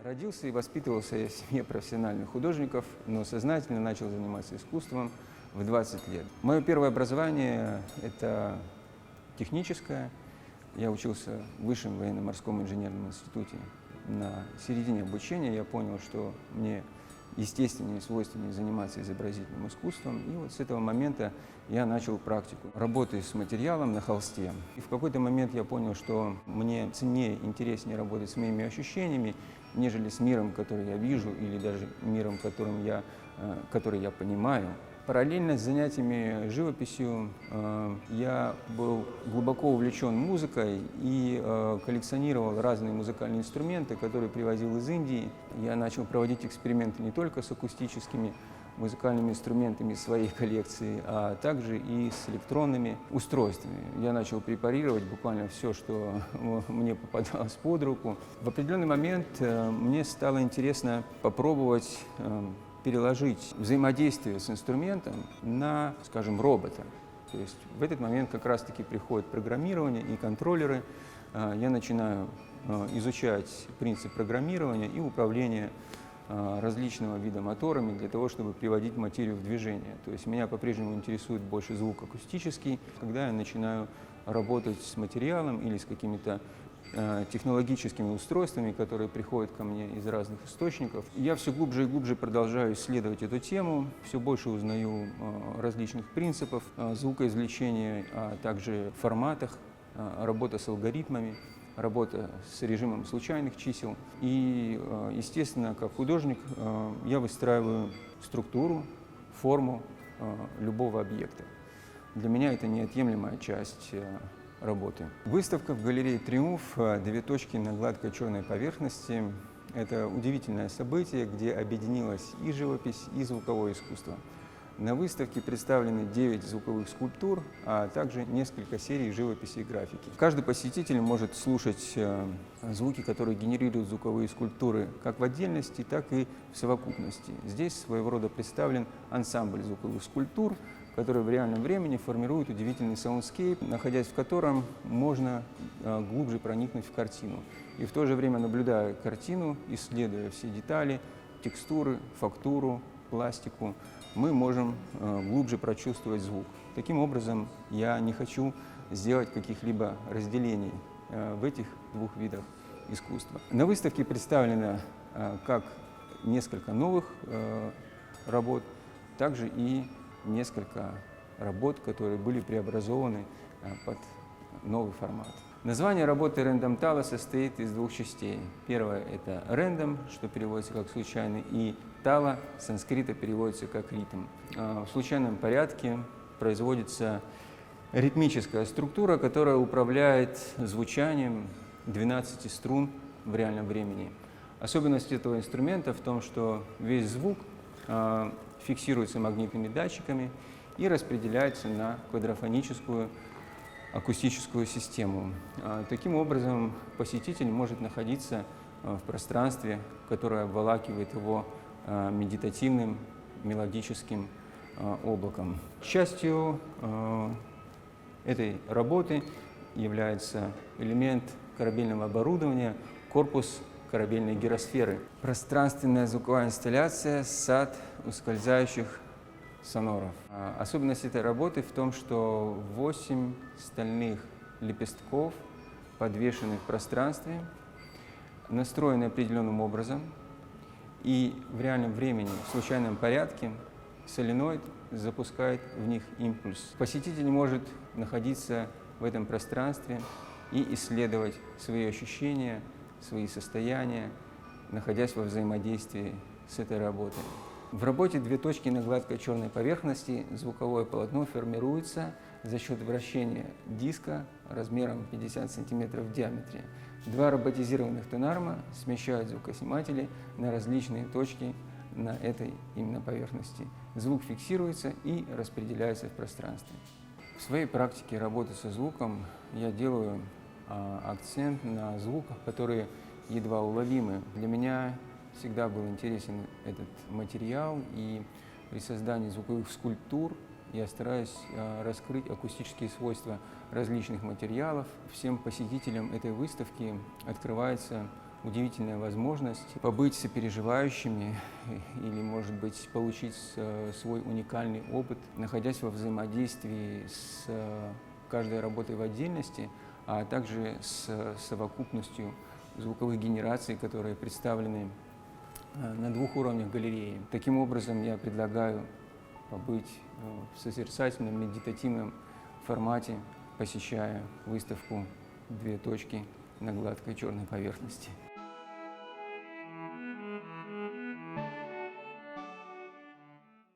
Родился и воспитывался я в семье профессиональных художников, но сознательно начал заниматься искусством в 20 лет. Мое первое образование – это техническое. Я учился в Высшем военно-морском инженерном институте. На середине обучения я понял, что мне естественнее и свойственнее заниматься изобразительным искусством. И вот с этого момента я начал практику работы с материалом на холсте. И в какой-то момент я понял, что мне ценнее, интереснее работать с моими ощущениями, нежели с миром, который я вижу, или даже миром, который я понимаю. Параллельно с занятиями живописью я был глубоко увлечен музыкой и коллекционировал разные музыкальные инструменты, которые привозил из Индии. Я начал проводить эксперименты не только с акустическими музыкальными инструментами своей коллекции, а также и с электронными устройствами. Я начал препарировать буквально все, что мне попадалось под руку. В определенный момент мне стало интересно попробовать переложить взаимодействие с инструментом на, скажем, робота. То есть в этот момент как раз-таки приходит программирование и контроллеры. Я начинаю изучать принцип программирования и управления различного вида моторами для того, чтобы приводить материю в движение. То есть меня по-прежнему интересует больше звук акустический. Когда я начинаю работать с материалом или с какими-то технологическими устройствами, которые приходят ко мне из разных источников. Я все глубже и глубже продолжаю исследовать эту тему, все больше узнаю различных принципов звукоизвлечения, а также форматах, работа с алгоритмами, работа с режимом случайных чисел. И, естественно, как художник я выстраиваю структуру, форму любого объекта. Для меня это неотъемлемая часть работы. Выставка в галерее «Триумф. Две точки на гладкой черной поверхности» – это удивительное событие, где объединилась и живопись, и звуковое искусство. На выставке представлены 9 звуковых скульптур, а также несколько серий живописи и графики. Каждый посетитель может слушать звуки, которые генерируют звуковые скульптуры как в отдельности, так и в совокупности. Здесь своего рода представлен ансамбль звуковых скульптур, который в реальном времени формирует удивительный саундскейп, находясь в котором можно глубже проникнуть в картину. И в то же время, наблюдая картину, исследуя все детали, текстуры, фактуру, пластику, мы можем глубже прочувствовать звук. Таким образом, я не хочу сделать каких-либо разделений в этих двух видах искусства. На выставке представлено как несколько новых работ, также и несколько работ, которые были преобразованы под новый формат. Название работы Random Tala состоит из двух частей. Первое – это random, что переводится как случайный, и Tala с санскрита переводится как ритм. В случайном порядке производится ритмическая структура, которая управляет звучанием 12 струн в реальном времени. Особенность этого инструмента в том, что весь звук фиксируется магнитными датчиками и распределяется на квадрофоническую акустическую систему. Таким образом, посетитель может находиться в пространстве, которое обволакивает его медитативным мелодическим облаком. Частью этой работы является элемент корабельного оборудования, корпус корабельной гиросферы. Пространственная звуковая инсталляция «Сад ускользающих соноров». Особенность этой работы в том, что 8 стальных лепестков подвешены в пространстве, настроены определенным образом, и в реальном времени, в случайном порядке, соленоид запускает в них импульс. Посетитель может находиться в этом пространстве и исследовать свои ощущения, свои состояния, находясь во взаимодействии с этой работой. В работе «Две точки на гладкой черной поверхности» звуковое полотно формируется за счет вращения диска размером 50 см в диаметре. Два роботизированных тонарма смещают звукосниматели на различные точки на этой именно поверхности. Звук фиксируется и распределяется в пространстве. В своей практике работы со звуком я делаю акцент на звуках, которые едва уловимы. Для меня всегда был интересен этот материал, и при создании звуковых скульптур я стараюсь раскрыть акустические свойства различных материалов. Всем посетителям этой выставки открывается удивительная возможность побыть сопереживающими или, может быть, получить свой уникальный опыт, находясь во взаимодействии с каждой работой в отдельности, а также с совокупностью звуковых генераций, которые представлены на двух уровнях галереи. Таким образом, я предлагаю побыть в созерцательном, медитативном формате, посещая выставку «Две точки на гладкой черной поверхности».